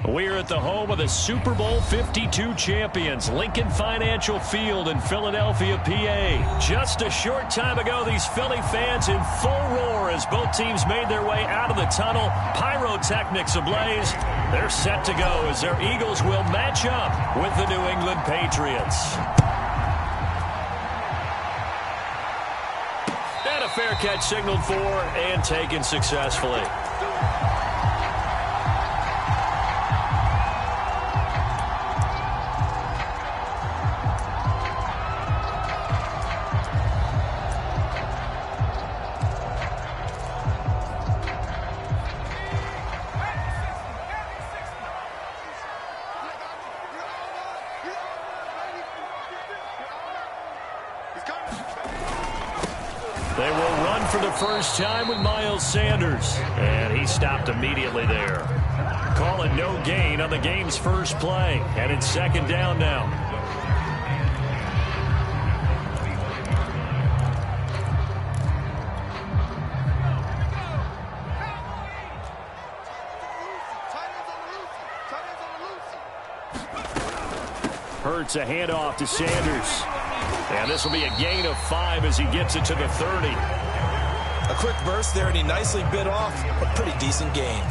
We're at the home of the Super Bowl 52 champions, Lincoln Financial Field in Philadelphia, PA. Just a short time ago, these Philly fans in full roar as both teams made their way out of the tunnel. Pyrotechnics ablaze. They're set to go as their Eagles will match up with the New England Patriots. And a fair catch signaled for and taken successfully. They will run for the first time with Miles Sanders. And he stopped immediately there. Calling no gain on the game's first play. And it's second down now. Hurts a handoff to Sanders. And this will be a gain of 5 as he gets it to the 30. A quick burst there, and he nicely bit off a pretty decent gain.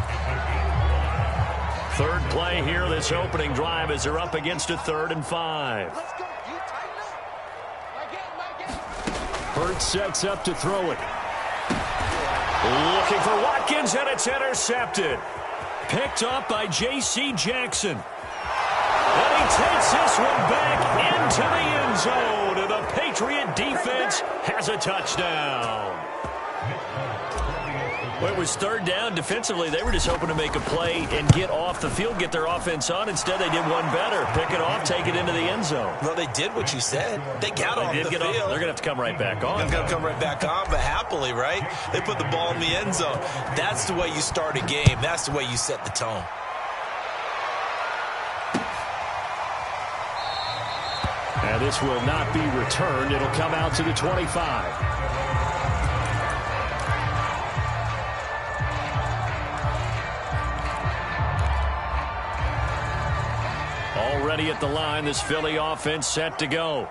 Third play here, this opening drive, as they're up against a 3rd and 5. Hurts sets up to throw it. Looking for Watkins, and it's intercepted. Picked up by J.C. Jackson. And he takes this one back into the end zone. And the Patriot defense has a touchdown. Well, it was 3rd down. Defensively, they were just hoping to make a play and get off the field, get their offense on. Instead, they did one better. Pick it off, take it into the end zone. Well, they did what you said. They got off the field. They're going to have to come right back on. They're going to come right back on, but happily, right? They put the ball in the end zone. That's the way you start a game. That's the way you set the tone. And this will not be returned. It'll come out to the 25. Already at the line, this Philly offense set to go.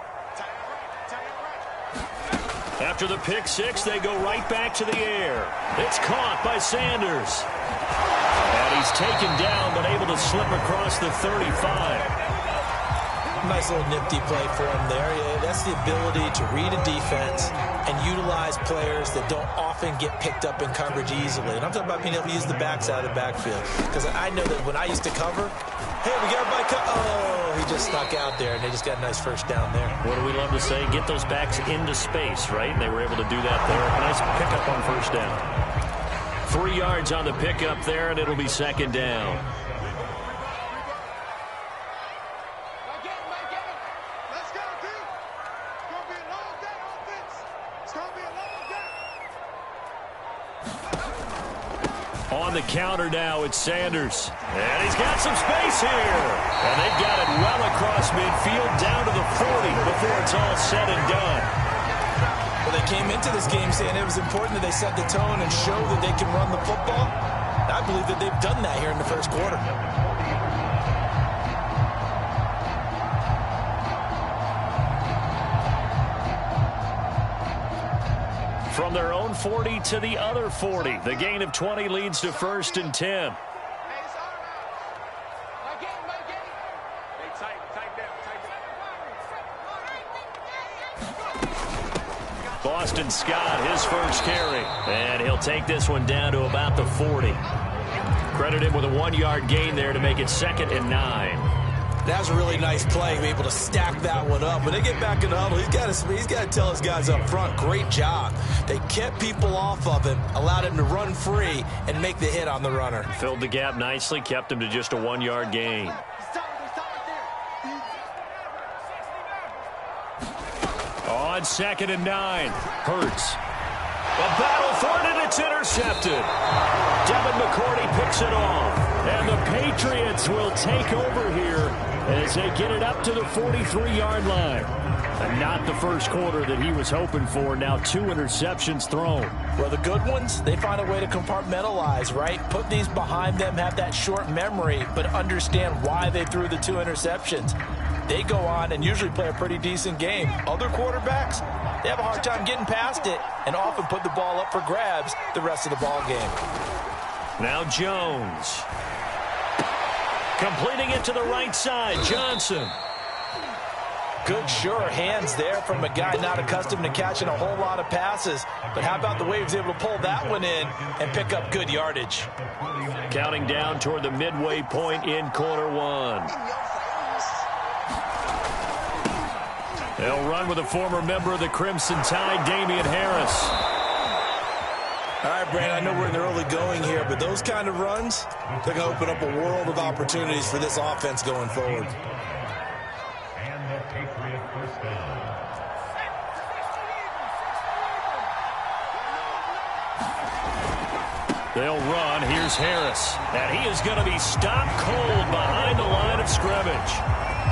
After the pick six, they go right back to the air. It's caught by Sanders. And he's taken down, but able to slip across the 35. Nice little nifty play for him there. Yeah, that's the ability to read a defense and utilize players that don't often get picked up in coverage easily. And I'm talking about being able to use the backside of the backfield. Because I know that when I used to cover, hey, we got everybody oh, he just stuck out there, and they just got a nice first down there. What do we love to say? Get those backs into space, right? And they were able to do that there. Nice pickup on first down. 3 yards on the pickup there, and it'll be second down. On the counter now, it's Sanders. And he's got some space here. And they've got it well across midfield down to the 40 before it's all said and done. Well, they came into this game saying it was important that they set the tone and show that they can run the football. I believe that they've done that here in the first quarter. From their own 40 to the other 40. The gain of 20 leads to 1st and 10. Boston Scott, his first carry. And he'll take this one down to about the 40. Credit him with a 1-yard gain there to make it 2nd and 9. That was a really nice play, to be able to stack that one up. When they get back in the huddle, he's got to tell his guys up front, great job. They kept people off of him, allowed him to run free, and make the hit on the runner. Filled the gap nicely, kept him to just a 1-yard gain. On 2nd and 9, Hurts. A battle for it, and it's intercepted. Devin McCourty picks it off. And the Patriots will take over here as they get it up to the 43-yard line. And not the first quarter that he was hoping for. Now 2 interceptions thrown. Well, the good ones, they find a way to compartmentalize, right? Put these behind them, have that short memory, but understand why they threw the 2 interceptions. They go on and usually play a pretty decent game. Other quarterbacks, they have a hard time getting past it and often put the ball up for grabs the rest of the ball game. Now Jones. Completing it to the right side, Johnson. Good, sure hands there from a guy not accustomed to catching a whole lot of passes. But how about the way he was able to pull that one in and pick up good yardage? Counting down toward the midway point in quarter 1. They'll run with a former member of the Crimson Tide, Damian Harris. All right, Brandon, I know we're in the early going here, but those kind of runs, they're going to open up a world of opportunities for this offense going forward. They'll run. Here's Harris. And he is going to be stopped cold behind the line of scrimmage.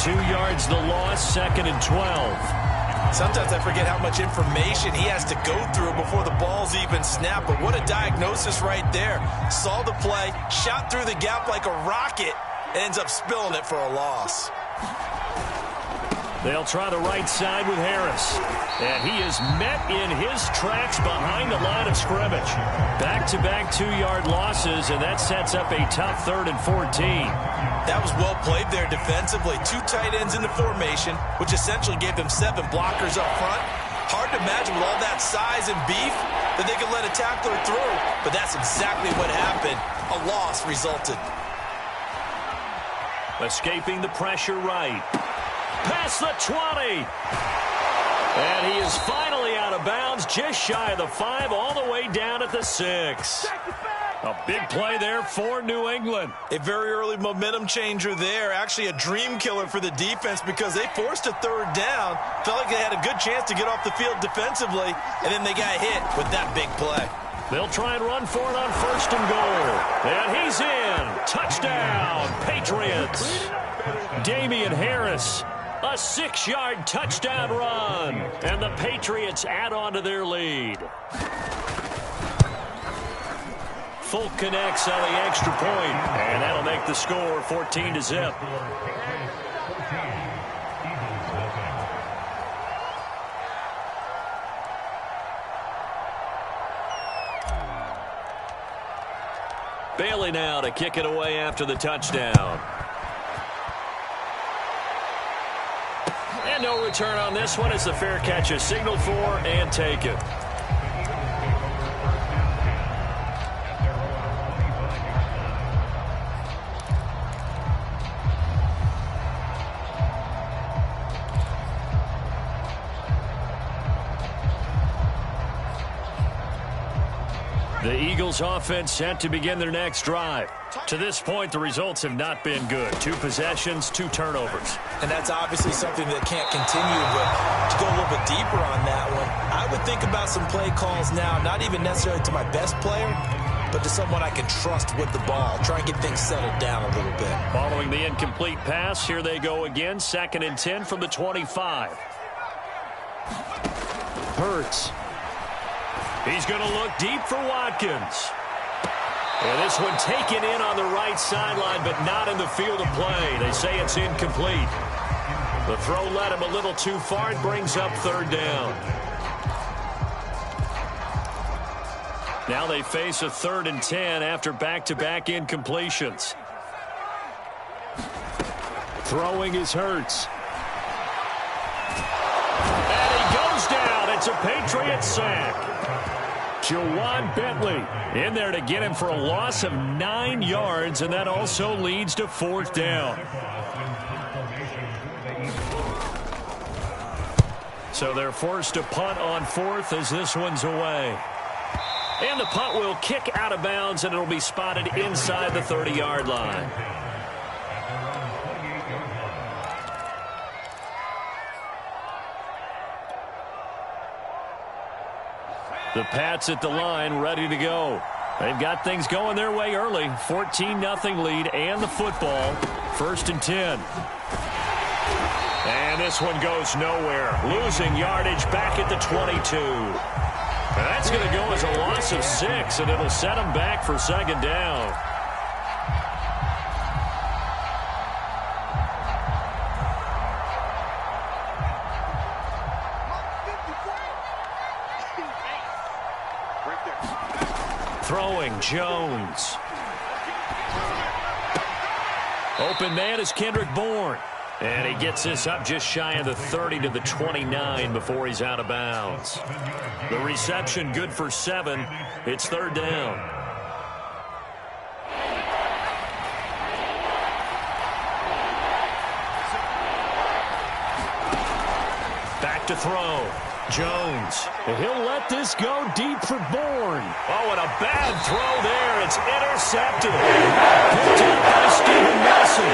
2 yards the loss, 2nd and 12. Sometimes I forget how much information he has to go through before the ball's even snapped. But what a diagnosis right there. Saw the play, shot through the gap like a rocket, and ends up spilling it for a loss. They'll try the right side with Harris. And he is met in his tracks behind the line of scrimmage. Back-to-back 2-yard losses, and that sets up a tough 3rd and 14. That was well played there defensively. 2 tight ends in the formation, which essentially gave them 7 blockers up front. Hard to imagine with all that size and beef that they could let a tackler through. But that's exactly what happened. A loss resulted. Escaping the pressure right. Past the 20. And he is finally out of bounds, just shy of the 5, all the way down at the 6. A big play there for New England. A very early momentum changer there. Actually a dream killer for the defense because they forced a 3rd down. Felt like they had a good chance to get off the field defensively, and then they got hit with that big play. They'll try and run for it on 1st and goal. And he's in. Touchdown, Patriots. Damian Harris. A 6-yard touchdown run. And the Patriots add on to their lead. Folk connects on the extra point, and that'll make the score 14-0. Bailey now to kick it away after the touchdown. And no return on this one as the fair catch is signaled for and taken. The Eagles offense set to begin their next drive. To this point, the results have not been good. 2 possessions, 2 turnovers. And that's obviously something that can't continue, but to go a little bit deeper on that one, I would think about some play calls now, not even necessarily to my best player, but to someone I can trust with the ball. Try and get things settled down a little bit. Following the incomplete pass, here they go again. 2nd and 10 from the 25. Hurts. He's going to look deep for Watkins. And this one taken in on the right sideline, but not in the field of play. They say it's incomplete. The throw led him a little too far. It brings up 3rd down. Now they face a 3rd and 10 after back-to-back incompletions. Throwing is Hurts. And he goes down. It's a Patriots sack. Jawan Bentley in there to get him for a loss of 9 yards, and that also leads to 4th down. So they're forced to punt on 4th as this one's away. And the punt will kick out of bounds, and it'll be spotted inside the 30-yard line. The Pats at the line, ready to go. They've got things going their way early. 14-0 lead and the football. 1st and 10. And this one goes nowhere. Losing yardage back at the 22. And that's going to go as a loss of 6, and it'll set them back for second down. Throwing, Jones. Open man is Kendrick Bourne. And he gets this up just shy of the 30 to the 29 before he's out of bounds. The reception good for 7. It's third down. Back to throw. Jones. And he'll let this go deep for Bourne. Oh, and a bad throw there. It's intercepted. Picked up by Steven Nelson.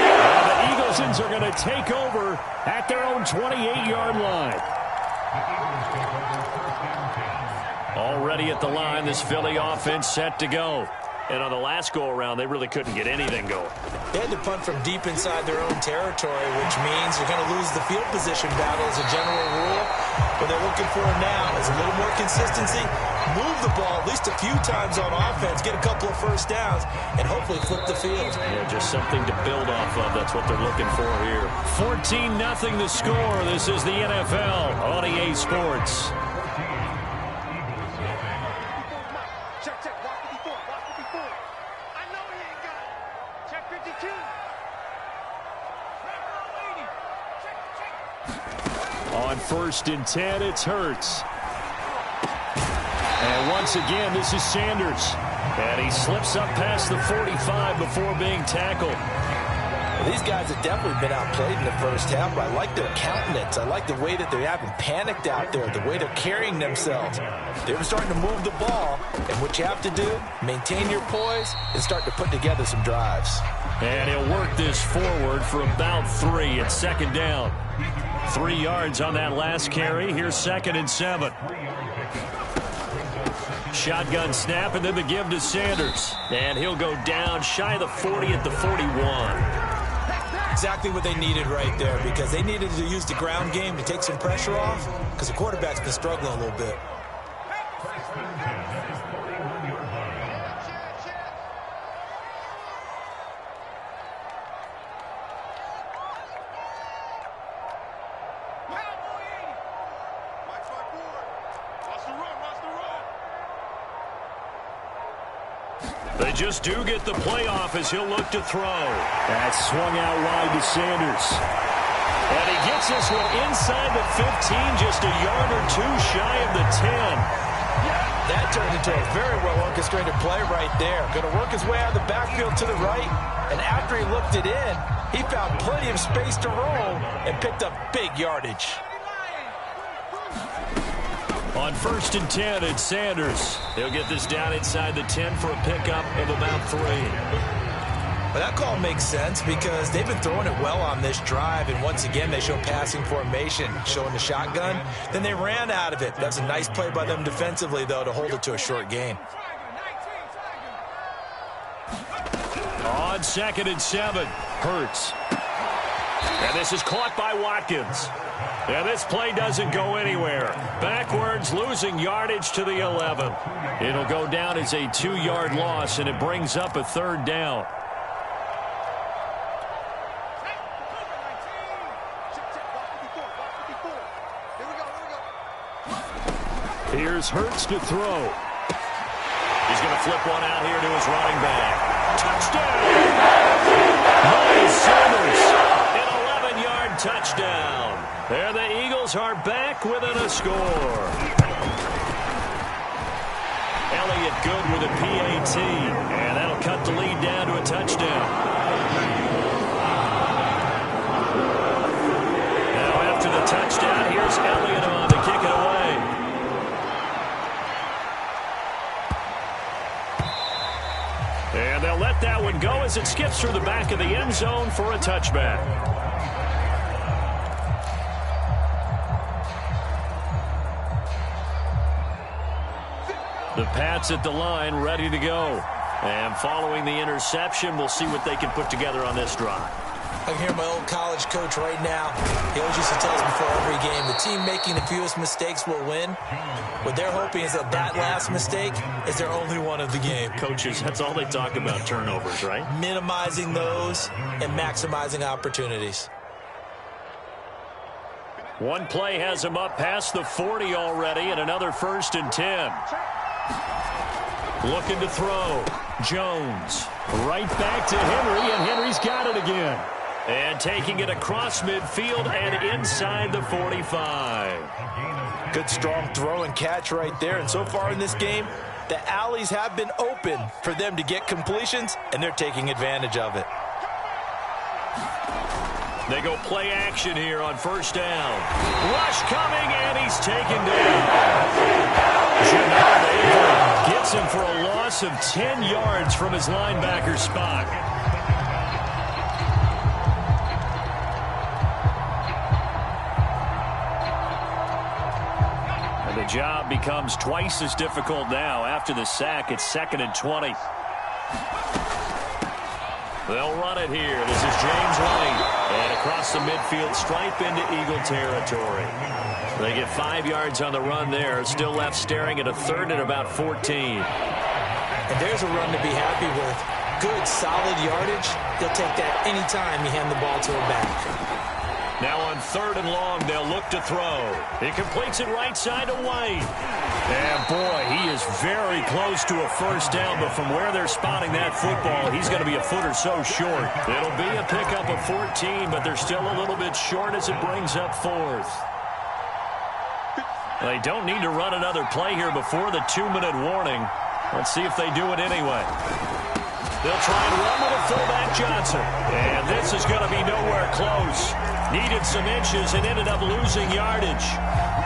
The Eaglesons are going to take over at their own 28-yard line. Already at the line, this Philly offense set to go. And on the last go-around, they really couldn't get anything going. They had to punt from deep inside their own territory, which means you're going to lose the field position battle as a general rule. What they're looking for now is a little more consistency, move the ball at least a few times on offense, get a couple of first downs, and hopefully flip the field. Yeah, just something to build off of. That's what they're looking for here. 14-0 the score. This is the NFL on EA Sports. On 1st and 10, it's Hurts. And once again, this is Sanders. And he slips up past the 45 before being tackled. These guys have definitely been outplayed in the first half, but I like their countenance. I like the way that they haven't panicked out there, the way they're carrying themselves. They're starting to move the ball, and what you have to do, maintain your poise and start to put together some drives. And he'll work this forward for about 3. It's second down. 3 yards on that last carry. Here's 2nd and 7. Shotgun snap, and then the give to Sanders. And he'll go down shy of the 40 at the 41. Exactly what they needed right there, because they needed to use the ground game to take some pressure off, because the quarterback's been struggling a little bit. They just do get the playoff as he'll look to throw. That's swung out wide to Sanders. And he gets this one inside the 15, just a yard or 2 shy of the 10. That turned into a very well-orchestrated play right there. Going to work his way out of the backfield to the right, and after he looked it in, he found plenty of space to roll and picked up big yardage. On 1st and 10, it's Sanders. He'll get this down inside the 10 for a pickup of about 3. Well, that call makes sense because they've been throwing it well on this drive, and once again they show passing formation, showing the shotgun. Then they ran out of it. That's a nice play by them defensively, though, to hold it to a short gain. On 2nd and 7, Hurts. And this is caught by Watkins. And this play doesn't go anywhere. Backwards, losing yardage to the 11. It'll go down as a 2-yard loss, and it brings up a 3rd down. Here's Hurts to throw. He's going to flip one out here to his running back. Touchdown! Miles Sanders, an 11-yard touchdown. There the Eagles are back within a score. Elliott good with a PAT, and that'll cut the lead down to a touchdown. Now after the touchdown, here's Elliott on to kick it away. And they'll let that one go as it skips through the back of the end zone for a touchback. The Pats at the line, ready to go. And following the interception, we'll see what they can put together on this drive. I can hear my old college coach right now. He always used to tell us before every game, the team making the fewest mistakes will win. What they're hoping is that that last mistake is their only one of the game. Coaches, that's all they talk about, turnovers, right? Minimizing those and maximizing opportunities. One play has him up past the 40 already, and another 1st and 10. Looking to throw. Jones. Right back to Henry, and Henry's got it again. And taking it across midfield and inside the 45. Good strong throw and catch right there. And so far in this game, the alleys have been open for them to get completions, and they're taking advantage of it. They go play action here on 1st down. Rush coming, and he's taken down. Gennard gets him for a loss of 10 yards from his linebacker spot. And the job becomes twice as difficult now. After the sack, it's 2nd and 20. They'll run it here. This is James White. And across the midfield stripe into Eagle territory. They get 5 yards on the run there. Still left staring at a 3rd and about 14. And there's a run to be happy with. Good, solid yardage. They'll take that anytime you hand the ball to a back. Now on 3rd and long, they'll look to throw. He completes it right side to White. And boy, he is very close to a 1st down, but from where they're spotting that football, he's going to be a foot or so short. It'll be a pickup of 14, but they're still a little bit short as it brings up 4th. They don't need to run another play here before the 2-minute warning. Let's see if they do it anyway. They'll try and run with a fullback Johnson. And this is going to be nowhere close. Needed some inches and ended up losing yardage.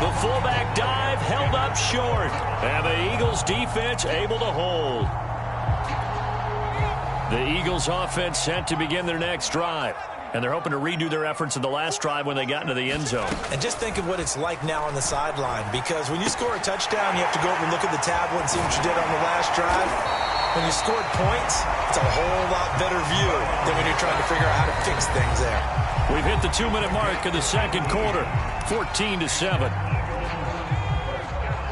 The fullback dive held up short. And the Eagles defense able to hold. The Eagles offense set to begin their next drive. And they're hoping to redo their efforts in the last drive when they got into the end zone. And just think of what it's like now on the sideline. Because when you score a touchdown, you have to go over and look at the tablet and see what you did on the last drive. When you scored points, it's a whole lot better view than when you're trying to figure out how to fix things there. We've hit the 2-minute mark of the 2nd quarter, 14-7.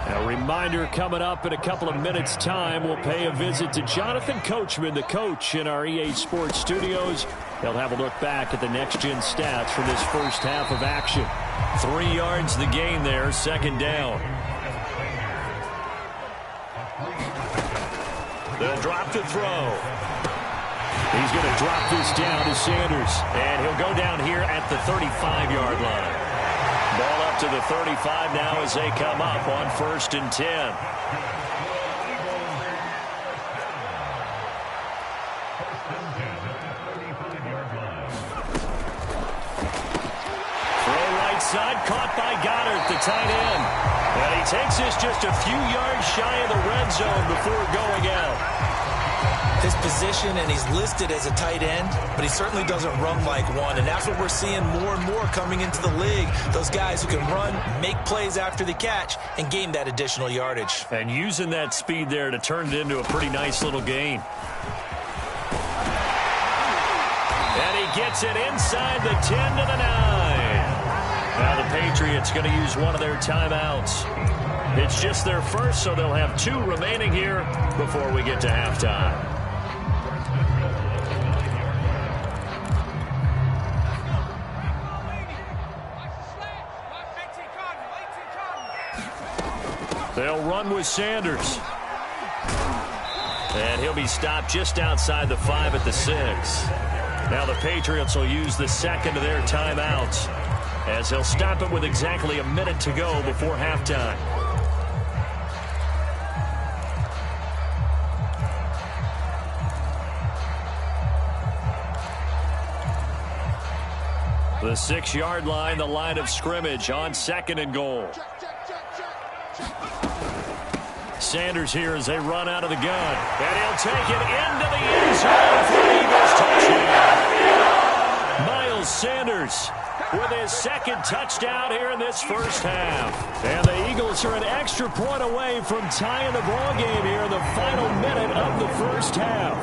A reminder coming up in a couple of minutes' time. We'll pay a visit to Jonathan Coachman, the coach in our EA Sports studios. He'll have a look back at the next-gen stats from this first half of action. 3 yards the gain there, 2nd down. The drop to throw. He's going to drop this down to Sanders. And he'll go down here at the 35-yard line. Ball up to the 35 now as they come up on 1st and 10. Throw right side, caught by Goddard, the tight end. And he takes this just a few yards shy of the red zone before going out. His position, and he's listed as a tight end, but he certainly doesn't run like one, and that's what we're seeing more and more coming into the league. Those guys who can run, make plays after the catch, and gain that additional yardage. And using that speed there to turn it into a pretty nice little gain. And he gets it inside the 10 to the 9. Now the Patriots going to use one of their timeouts. It's just their first, so they'll have 2 remaining here before we get to halftime. They'll run with Sanders. And he'll be stopped just outside the 5 at the 6. Now the Patriots will use the 2nd of their timeouts, as they'll stop it with exactly a minute to go before halftime. The 6-yard line, the line of scrimmage on 2nd and goal. Sanders here as they run out of the gun. And he'll take it into the end zone for the Eagles touchdown. Miles Sanders with his 2nd touchdown here in this first half. And the Eagles are an extra point away from tying the ball game here in the final minute of the first half.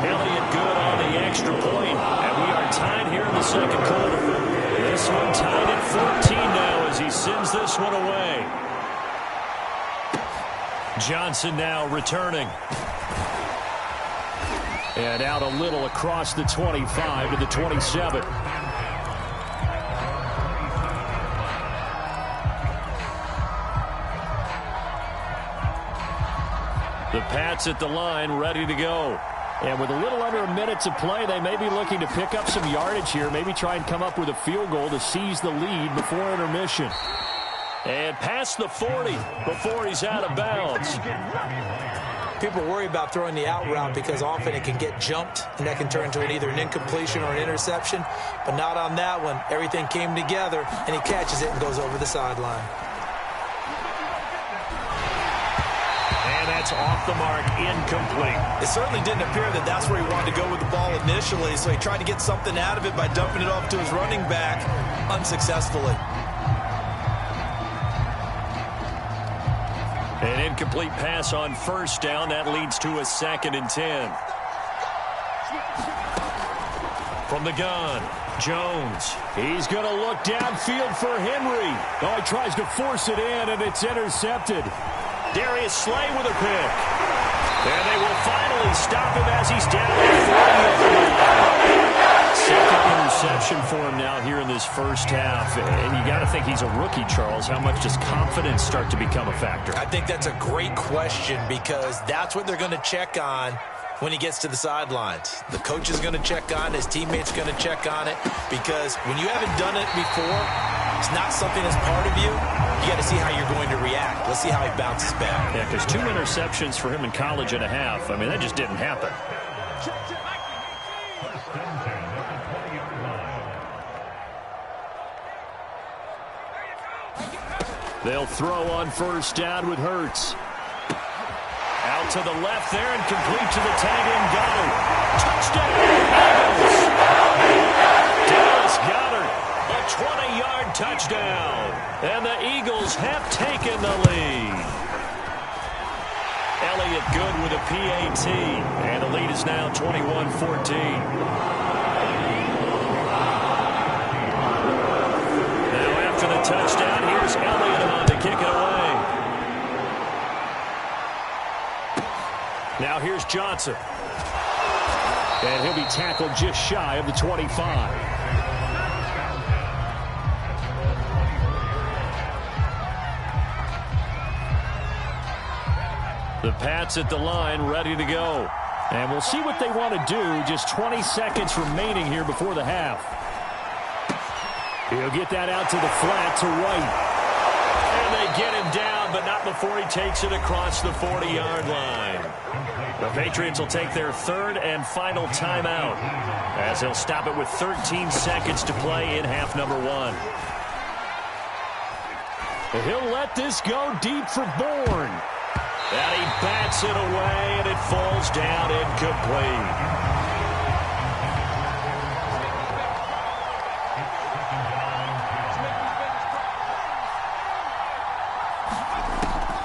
Elliott good on the extra point, and we are tied here in the second quarter. This one tied at 14 now as he sends this one away. Johnson now returning. And out a little across the 25 to the 27. The Pats at the line, ready to go. And with a little under a minute to play, they may be looking to pick up some yardage here, maybe try and come up with a field goal to seize the lead before intermission. And past the 40 before he's out of bounds. People worry about throwing the out route because often it can get jumped, and that can turn into either an incompletion or an interception. But not on that one. Everything came together, and he catches it and goes over the sideline. And that's off the mark, incomplete. It certainly didn't appear that that's where he wanted to go with the ball initially, so he tried to get something out of it by dumping it off to his running back unsuccessfully. An incomplete pass on first down. That leads to a 2nd and 10. From the gun, Jones. He's going to look downfield for Henry. Oh, he tries to force it in, and it's intercepted. Darius Slay with a pick. And they will finally stop him as he's down at 40. Second interception for him now here in this first half. And you got to think he's a rookie, Charles. How much does confidence start to become a factor? I think that's a great question because that's what they're going to check on when he gets to the sidelines. The coach is going to check on it. His teammates going to check on it because when you haven't done it before, it's not something that's part of you. You got to see how you're going to react. Let's see how he bounces back. Yeah, because 2 interceptions for him in college and a half. I mean, that just didn't happen. They'll throw on first down with Hurts. Out to the left there and complete to the tight end Goddard. Touchdown, Eagles! Dallas Goddard, a 20-yard touchdown. And the Eagles have taken the lead. Elliott good with a PAT. And the lead is now 21-14. To the touchdown, here's Elliott on to kick it away. Now here's Johnson. And he'll be tackled just shy of the 25. The Pats at the line, ready to go. And we'll see what they want to do. Just 20 seconds remaining here before the half. He'll get that out to the flat to White. And they get him down, but not before he takes it across the 40-yard line. The Patriots will take their 3rd and final timeout as they'll stop it with 13 seconds to play in half number 1. He'll let this go deep for Bourne. And he bats it away, and it falls down incomplete.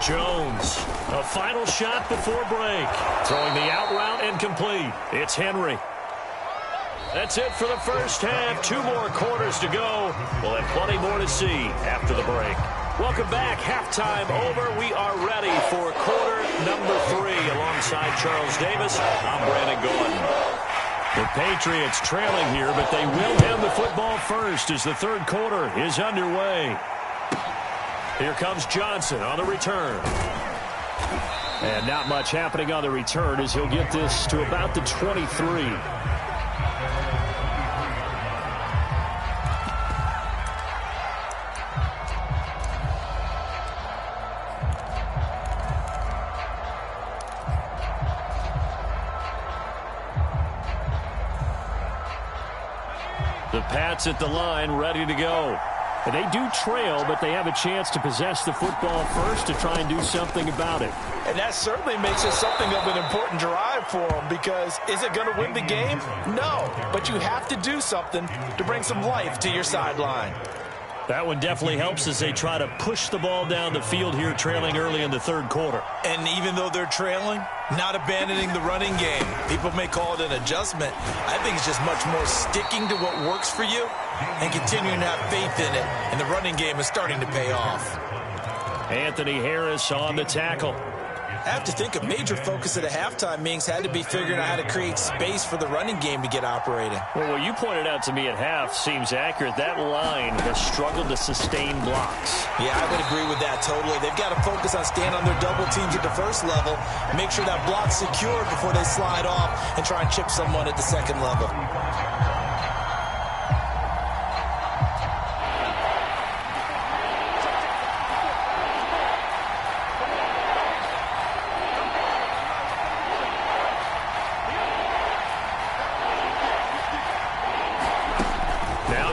Jones, a final shot before break. Throwing the out route incomplete. It's Henry. That's it for the first half. 2 more quarters to go. We'll have plenty more to see after the break. Welcome back. Halftime over. We are ready for quarter number 3. Alongside Charles Davis, I'm Brandon Gordon. The Patriots trailing here, but they will have the football first as the 3rd quarter is underway. Here comes Johnson on the return. And not much happening on the return as he'll get this to about the 23. The Pats at the line, ready to go. They do trail, but they have a chance to possess the football first to try and do something about it. And that certainly makes it something of an important drive for them because is it going to win the game? No, but you have to do something to bring some life to your sideline. That one definitely helps as they try to push the ball down the field here, trailing early in the third quarter. And even though they're trailing, not abandoning the running game. People may call it an adjustment. I think it's just much more sticking to what works for you and continuing to have faith in it. And the running game is starting to pay off. Anthony Harris on the tackle. I have to think a major focus at a halftime, Mings, had to be figuring out how to create space for the running game to get operating. Well, what you pointed out to me at half seems accurate. That line has struggled to sustain blocks. Yeah, I would agree with that totally. They've got to focus on staying on their double teams at the first level, make sure that block's secure before they slide off and try and chip someone at the second level.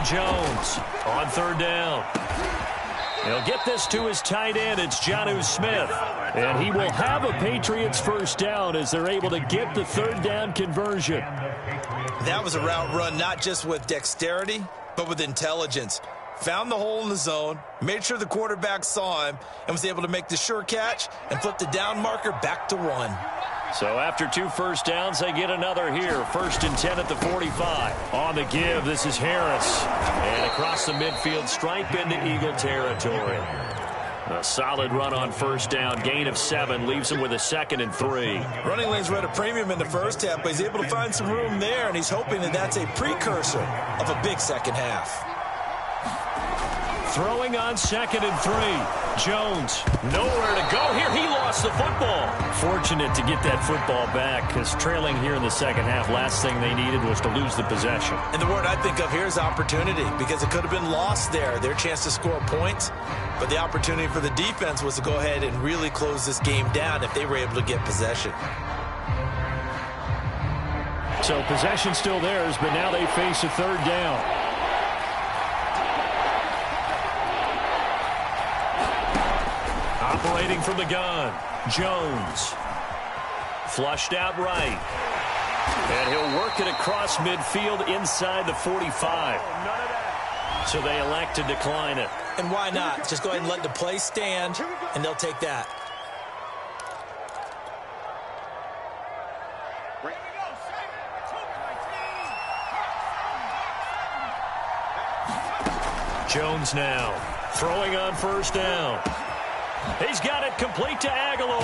Jones on third down. He'll get this to his tight end. It's Jonnu Smith. And he will have a Patriots first down as they're able to get the third down conversion. That was a route run not just with dexterity, but with intelligence. Found the hole in the zone, made sure the quarterback saw him, and was able to make the sure catch and flip the down marker back to 1. So after 2 first downs, they get another here. 1st and 10 at the 45. On the give, this is Harris. And across the midfield stripe into Eagle territory. A solid run on first down. Gain of 7 leaves him with a 2nd and 3. Running lanes were at a premium in the first half, but he's able to find some room there, and he's hoping that that's a precursor of a big second half. Throwing on 2nd and 3. Jones, nowhere to go here. He lost the football. Fortunate to get that football back because trailing here in the second half, last thing they needed was to lose the possession. And the word I think of here is opportunity because it could have been lost there. Their chance to score points, but the opportunity for the defense was to go ahead and really close this game down if they were able to get possession. So possession still theirs, but now they face a third down. Operating from the gun, Jones. Flushed out right. And he'll work it across midfield inside the 45. So they elect to decline it. And why not? Just go ahead and let the play stand, and they'll take that. Jones now, throwing on first down. He's got it complete to Aguilar.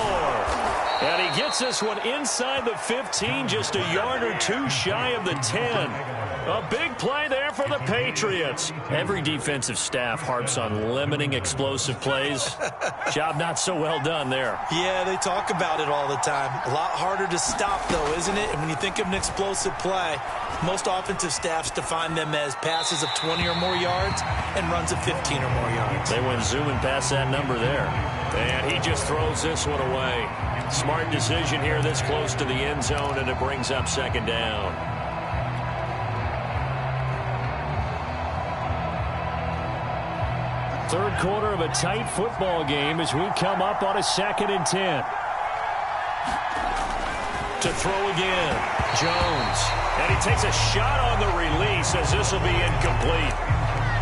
And he gets this one inside the 15, just a yard or 2 shy of the 10. A big play there for the Patriots. Every defensive staff harps on limiting explosive plays. Job not so well done there. Yeah, they talk about it all the time. A lot harder to stop, though, isn't it? And when you think of an explosive play, most offensive staffs define them as passes of 20 or more yards and runs of 15 or more yards. They went zooming past that number there. And he just throws this one away. Smart decision here this close to the end zone, and it brings up second down. Third quarter of a tight football game as we come up on a 2nd and 10. To throw again, Jones. And he takes a shot on the release as this will be incomplete.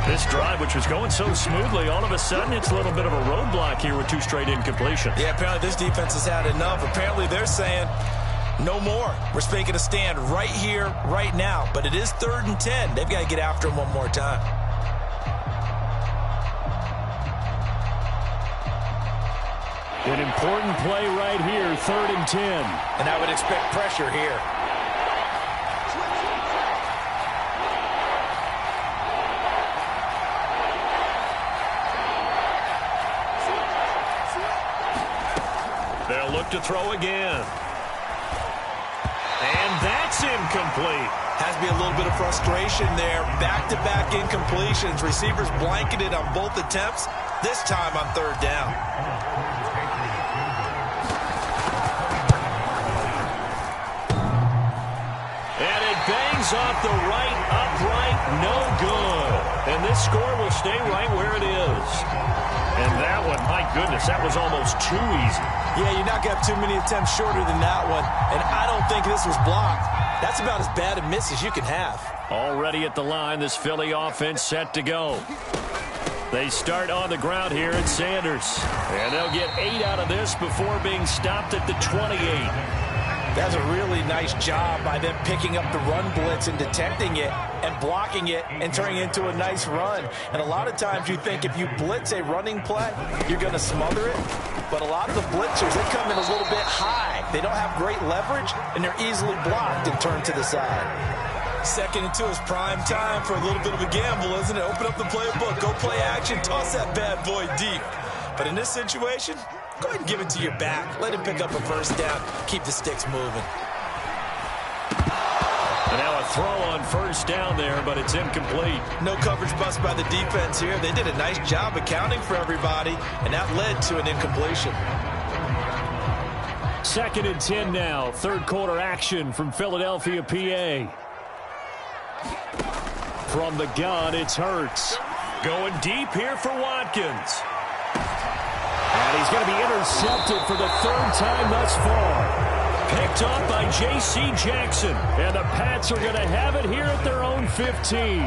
This drive, which was going so smoothly, all of a sudden it's a little bit of a roadblock here with 2 straight incompletions. Yeah, apparently this defense has had enough. Apparently they're saying no more. We're making a stand right here, right now. But it is 3rd and 10. They've got to get after him one more time. An important play right here, 3rd and 10. And I would expect pressure here. They'll look to throw again. And that's incomplete. Has to be a little bit of frustration there. Back-to-back incompletions. Receivers blanketed on both attempts, this time on 3rd down. And it bangs off the right upright, no good. And this score will stay right where it is. And that one, my goodness, that was almost too easy. Yeah, you're not going to have too many attempts shorter than that one. And I don't think this was blocked. That's about as bad a miss as you can have. Already at the line, this Philly offense set to go. They start on the ground here at Sanders. And they'll get 8 out of this before being stopped at the 28. That's a really nice job by them picking up the run blitz and detecting it and blocking it and turning it into a nice run. And a lot of times you think if you blitz a running play, you're going to smother it. But a lot of the blitzers, they come in a little bit high. They don't have great leverage, and they're easily blocked and turned to the side. 2nd and 2 is prime time for a little bit of a gamble, isn't it? Open up the playbook, go play action, toss that bad boy deep. But in this situation, go ahead and give it to your back. Let him pick up a first down. Keep the sticks moving. And now a throw on first down there, but it's incomplete. No coverage bust by the defense here. They did a nice job accounting for everybody, and that led to an incompletion. 2nd and 10 now. 3rd quarter action from Philadelphia, PA. From the gun, it's Hurts. Going deep here for Watkins. And he's going to be intercepted for the 3rd time thus far. Picked off by J.C. Jackson. And the Pats are going to have it here at their own 15.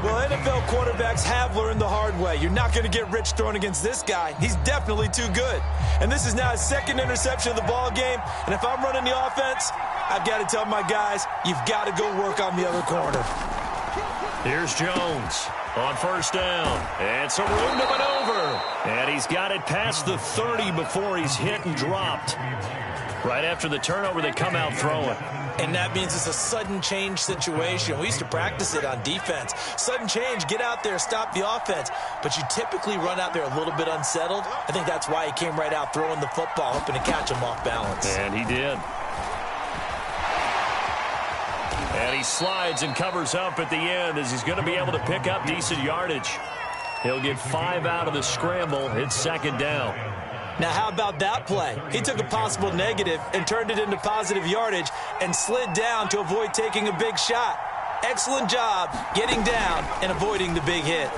Well, NFL quarterbacks have learned the hard way. You're not going to get rich throwing against this guy. He's definitely too good. And this is now his 2nd interception of the ball game. And if I'm running the offense, I've got to tell my guys, you've got to go work on the other corner. Here's Jones on first down. And some room to maneuver. And he's got it past the 30 before he's hit and dropped. Right after the turnover, they come out throwing. And that means it's a sudden change situation. We used to practice it on defense. Sudden change, get out there, stop the offense. But you typically run out there a little bit unsettled. I think that's why he came right out throwing the football, hoping to catch him off balance. And he did. And he slides and covers up at the end as he's going to be able to pick up decent yardage. He'll get 5 out of the scramble. It's 2nd down. Now, how about that play? He took a possible negative and turned it into positive yardage and slid down to avoid taking a big shot. Excellent job getting down and avoiding the big hit.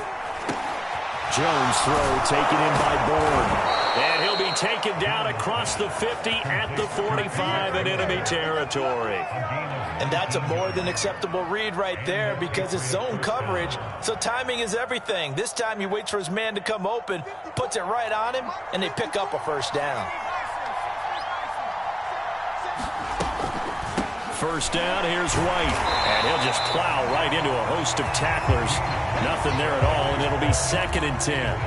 Jones throw taken in by Bourne. And he'll be taken down across the 50 at the 45 in enemy territory. And that's a more than acceptable read right there because it's zone coverage, so timing is everything. This time he waits for his man to come open, puts it right on him, and they pick up a first down. First down, here's White. And he'll just plow right into a host of tacklers. Nothing there at all, and it'll be 2nd and 10.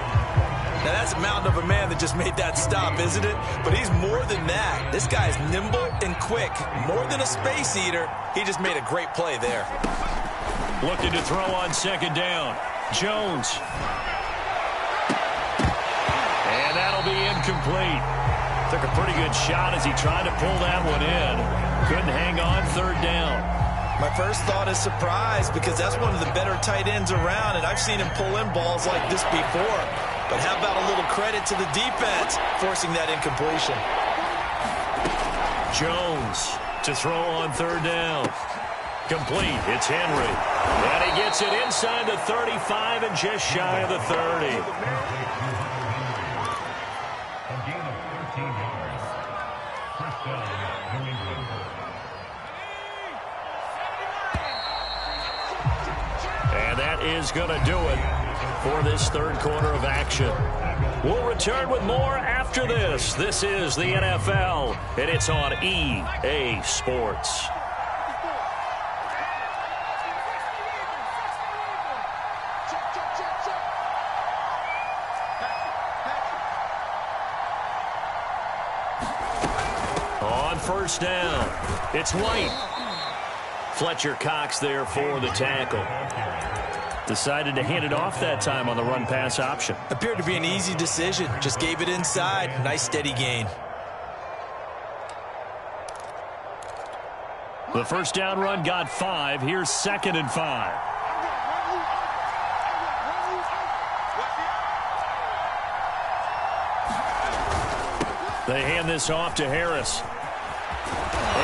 Now, that's a mountain of a man that just made that stop, isn't it? But he's more than that. This guy's nimble and quick. More than a space eater, he just made a great play there. Looking to throw on 2nd down. Jones. And that'll be incomplete. Took a pretty good shot as he tried to pull that one in. Couldn't hang on 3rd down. My first thought is surprise because that's one of the better tight ends around, and I've seen him pull in balls like this before. But how about a little credit to the defense forcing that incompletion? Jones to throw on 3rd down. Complete. It's Henry. And he gets it inside the 35 and just shy of the 30. And that is going to do it for this 3rd quarter of action. We'll return with more after this. This is the NFL, and it's on EA Sports. On first down, it's White. Fletcher Cox there for the tackle. Decided to hand it off that time on the run-pass option. Appeared to be an easy decision. Just gave it inside. Nice steady gain. The first down run got 5. Here's 2nd and 5. They hand this off to Harris.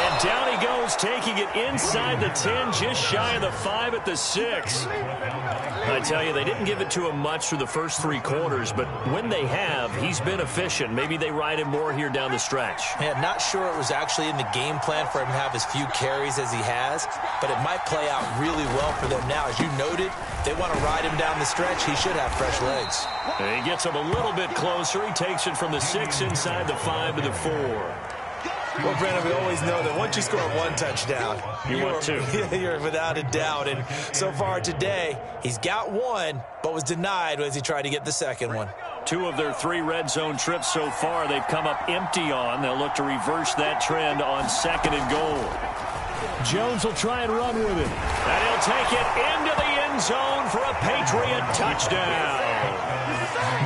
And down he goes, taking it inside the 10, just shy of the 5 at the 6. I tell you, they didn't give it to him much through the first 3 quarters, but when they have, he's been efficient. Maybe they ride him more here down the stretch. Yeah, not sure it was actually in the game plan for him to have as few carries as he has, but it might play out really well for them now. As you noted, they want to ride him down the stretch. He should have fresh legs. And he gets him a little bit closer. He takes it from the 6 inside the 5 to the 4. Well, Brandon, we always know that once you score 1 touchdown, you're without a doubt. And so far today, he's got 1, but was denied as he tried to get the second one. 2 of their 3 red zone trips so far, they've come up empty on. They'll look to reverse that trend on 2nd and goal. Jones will try and run with it. And he'll take it into the end zone for a Patriot touchdown.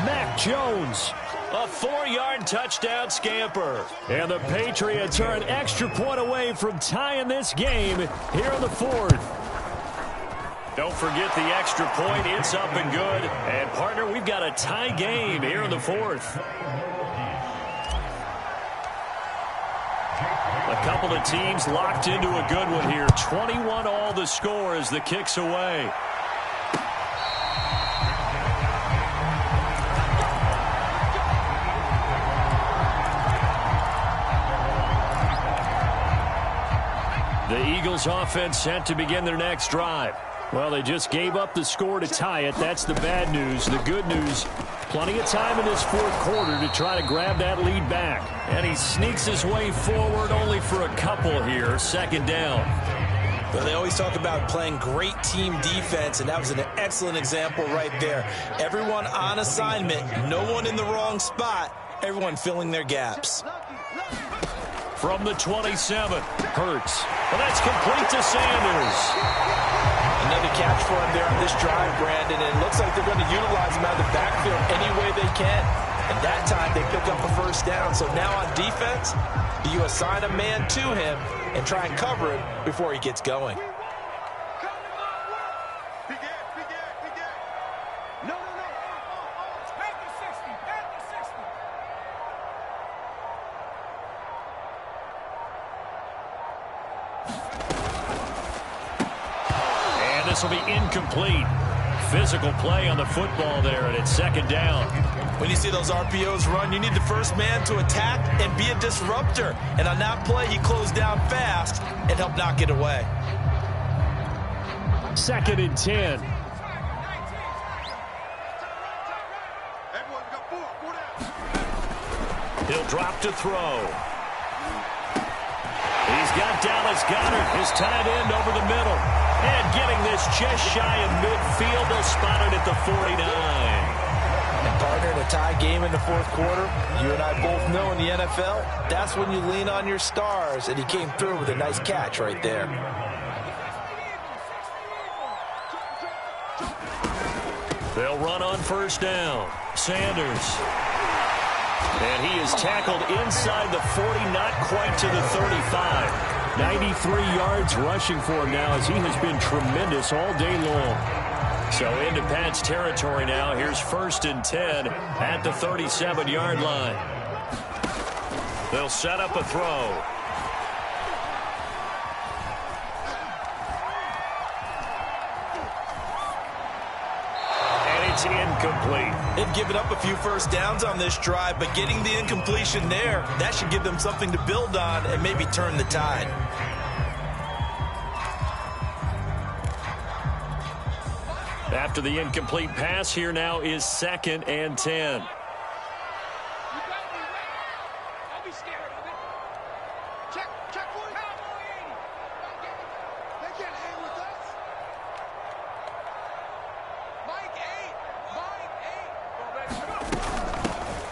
Mac Jones. A 4-yard touchdown scamper. And the Patriots are an extra point away from tying this game here in the 4th. Don't forget the extra point. It's up and good. And, partner, we've got a tie game here in the 4th. A couple of teams locked into a good one here. 21 all the score as the kick's away. The Eagles offense set to begin their next drive. Well, they just gave up the score to tie it. That's the bad news. The good news, plenty of time in this 4th quarter to try to grab that lead back. And he sneaks his way forward only for a couple here. 2nd down. Well, they always talk about playing great team defense, and that was an excellent example right there. Everyone on assignment, no one in the wrong spot, everyone filling their gaps. From the 27, Hurts. Well, that's complete to Sanders. Another catch for him there on this drive, Brandon, and it looks like they're going to utilize him out of the backfield any way they can. And that time they pick up a 1st down. So now on defense, do you assign a man to him and try and cover him before he gets going? This will be incomplete. Physical play on the football there, and it's 2nd down. When you see those RPOs run, you need the first man to attack and be a disruptor. And on that play, he closed down fast and helped knock it away. 2nd and 10. He'll drop to throw. He's got Dallas Goedert, his tight end, over the middle. And getting this just shy of midfield, they'll spot it at the 49. And partner, in a tie game in the 4th quarter, you and I both know in the NFL, that's when you lean on your stars, and he came through with a nice catch right there. They'll run on 1st down. Sanders. And he is tackled inside the 40, not quite to the 35. 93 yards rushing for him now as he has been tremendous all day long. So into Pat's territory now. Here's 1st and 10 at the 37-yard line. They'll set up a throw. And it's incomplete. They've given up a few 1st downs on this drive, but getting the incompletion there, that should give them something to build on and maybe turn the tide. After the incomplete pass, here now is 2nd and 10.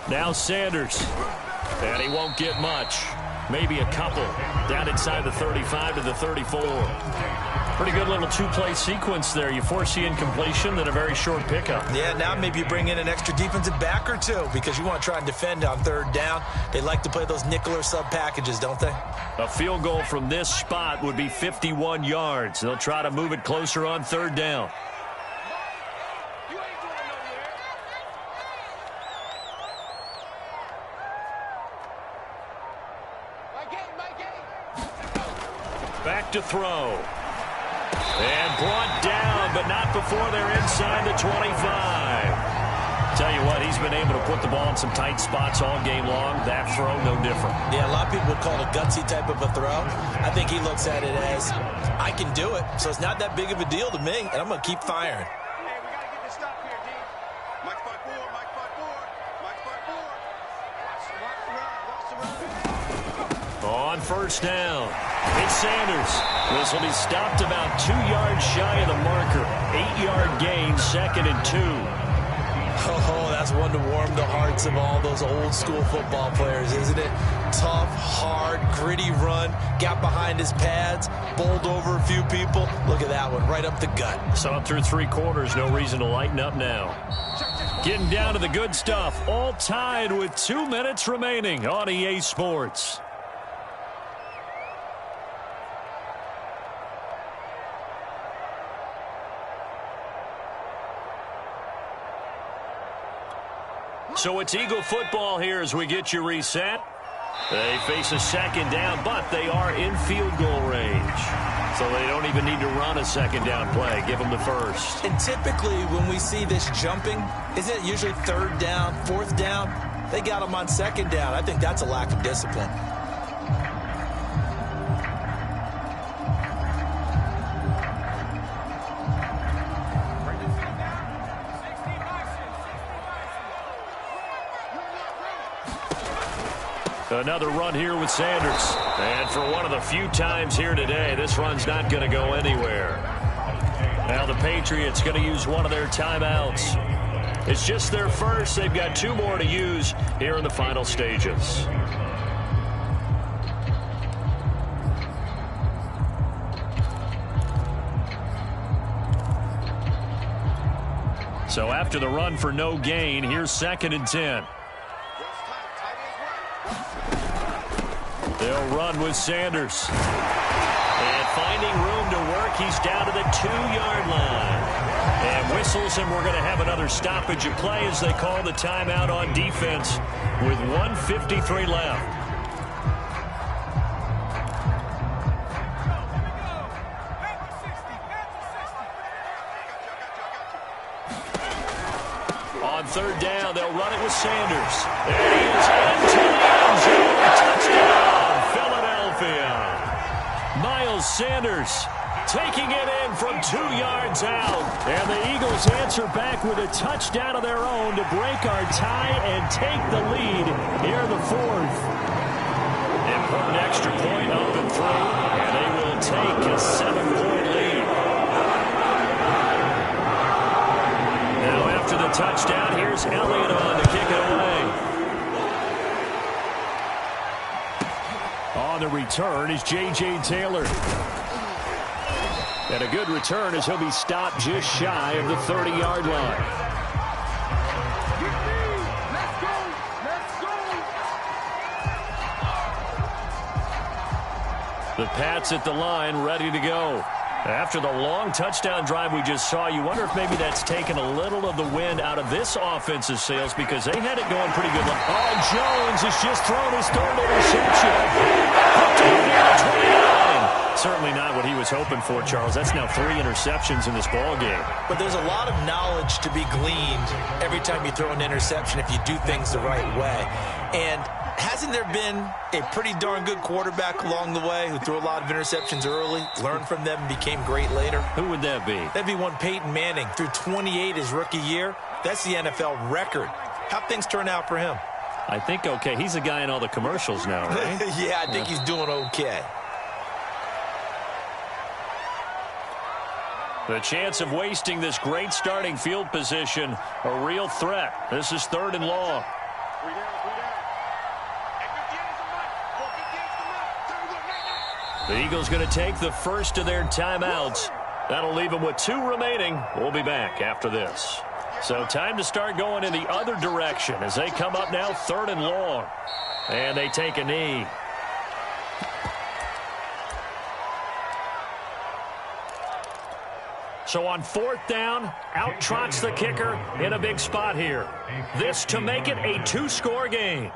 Now Sanders. And he won't get much. Maybe a couple. Down inside the 35 to the 34. Pretty good little 2-play sequence there. You force the incompletion, then a very short pickup. Yeah, now maybe you bring in an extra defensive back or 2 because you want to try and defend on 3rd down. They like to play those nickel or sub packages, don't they? A field goal from this spot would be 51 yards. They'll try to move it closer on 3rd down. Back to throw. And brought down, but not before they're inside the 25. Tell you what, he's been able to put the ball in some tight spots all game long. That throw, no different. Yeah, a lot of people would call it a gutsy type of a throw. I think he looks at it as, I can do it, so it's not that big of a deal to me, and I'm going to keep firing. Hey, we got to get this stop here, D. Mike spot forward, Mike spot forward, Mike spot forward. Watch the run. On first down, it's Sanders. This will be stopped about 2 yards shy of the marker. 8-yard gain, 2nd and 2. Oh, that's one to warm the hearts of all those old school football players, isn't it? Tough, hard, gritty run, got behind his pads, bowled over a few people. Look at that one, right up the gut. So through 3 quarters, no reason to lighten up now. Getting down to the good stuff, all tied with 2 minutes remaining on EA Sports. So it's Eagle football here as we get you reset. They face a 2nd down, but they are in field goal range. So they don't even need to run a 2nd down play. Give them the first. And typically when we see this jumping, isn't it usually 3rd down, 4th down? They got them on 2nd down. I think that's a lack of discipline. Another run here with Sanders. And for one of the few times here today, this run's not going to go anywhere. Now the Patriots going to use one of their timeouts. It's just their first. They've got 2 more to use here in the final stages. So after the run for no gain, here's 2nd and 10. They'll run with Sanders. And finding room to work, he's down to the 2-yard line. And whistles, and we're going to have another stoppage of play as they call the timeout on defense with 1:53 left. On 3rd down, they'll run it with Sanders. There he is into the end zone. Touchdown, Philadelphia. Miles Sanders taking it in from 2 yards out. And the Eagles answer back with a touchdown of their own to break our tie and take the lead here in the 4th. Important extra point up and through, and they will take a 7-point lead. Now after the touchdown, here's Elliott on to kick it away. On the return is J.J. Taylor. And a good return as he'll be stopped just shy of the 30-yard line. The Pats at the line, ready to go. After the long touchdown drive we just saw, you wonder if maybe that's taken a little of the wind out of this offensive sails because they had it going pretty good. Oh, Jones has just thrown his 3rd interception. Certainly not what he was hoping for, Charles. That's now 3 interceptions in this ball game. But there's a lot of knowledge to be gleaned every time you throw an interception if you do things the right way. And hasn't there been a pretty darn good quarterback along the way who threw a lot of interceptions early, learned from them, and became great later? Who would that be? That'd be one Peyton Manning. Threw 28 his rookie year. That's the NFL record. How'd things turn out for him? I think okay. He's a guy in all the commercials now, right? Yeah, I think he's doing okay. The chance of wasting this great starting field position, a real threat. This is 3rd and long. The Eagles going to take the first of their timeouts. That'll leave them with 2 remaining. We'll be back after this. So time to start going in the other direction as they come up now 3rd and long. And they take a knee. So on 4th down, out trots the kicker in a big spot here. This to make it a 2-score game.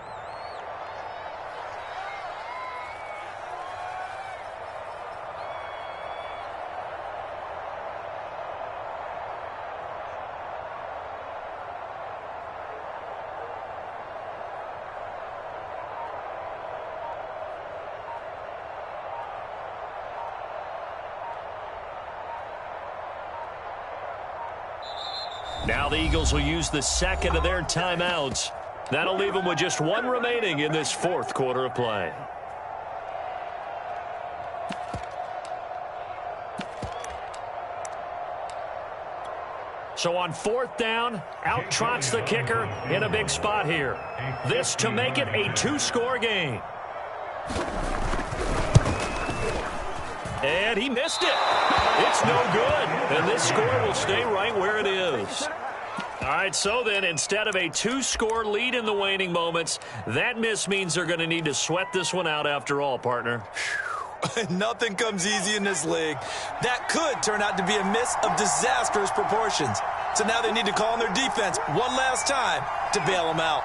Now the Eagles will use the second of their timeouts. That'll leave them with just one remaining in this fourth quarter of play. So on fourth down, out trots the kicker in a big spot here. This to make it a two-score game. And he missed it. It's no good. And this score will stay right where it is. All right, so then instead of a two-score lead in the waning moments, that miss means they're going to need to sweat this one out after all, partner. Nothing comes easy in this league. That could turn out to be a miss of disastrous proportions. So now they need to call on their defense one last time to bail them out.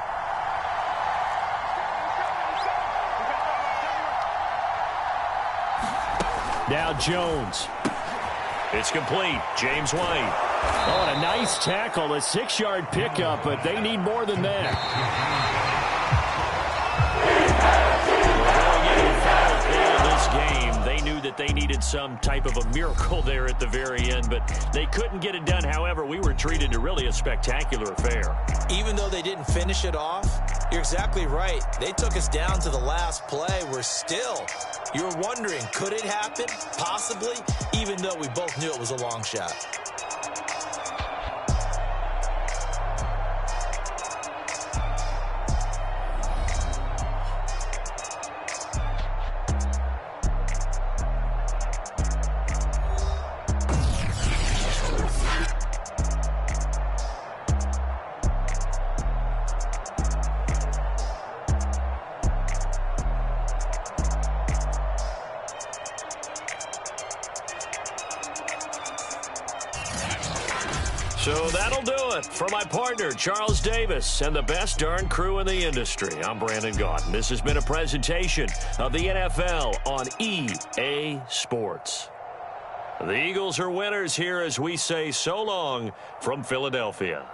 Now Jones. It's complete. James White. Oh, and a nice tackle, a 6-yard pickup, but they need more than that. That they needed some type of a miracle there at the very end, but they couldn't get it done. However, we were treated to really a spectacular affair. Even though they didn't finish it off, you're exactly right. They took us down to the last play. We're still, you're wondering, could it happen? Possibly, even though we both knew it was a long shot. So that'll do it for my partner, Charles Davis, and the best darn crew in the industry. I'm Brandon Gaudin. This has been a presentation of the NFL on EA Sports. The Eagles are winners here as we say so long from Philadelphia.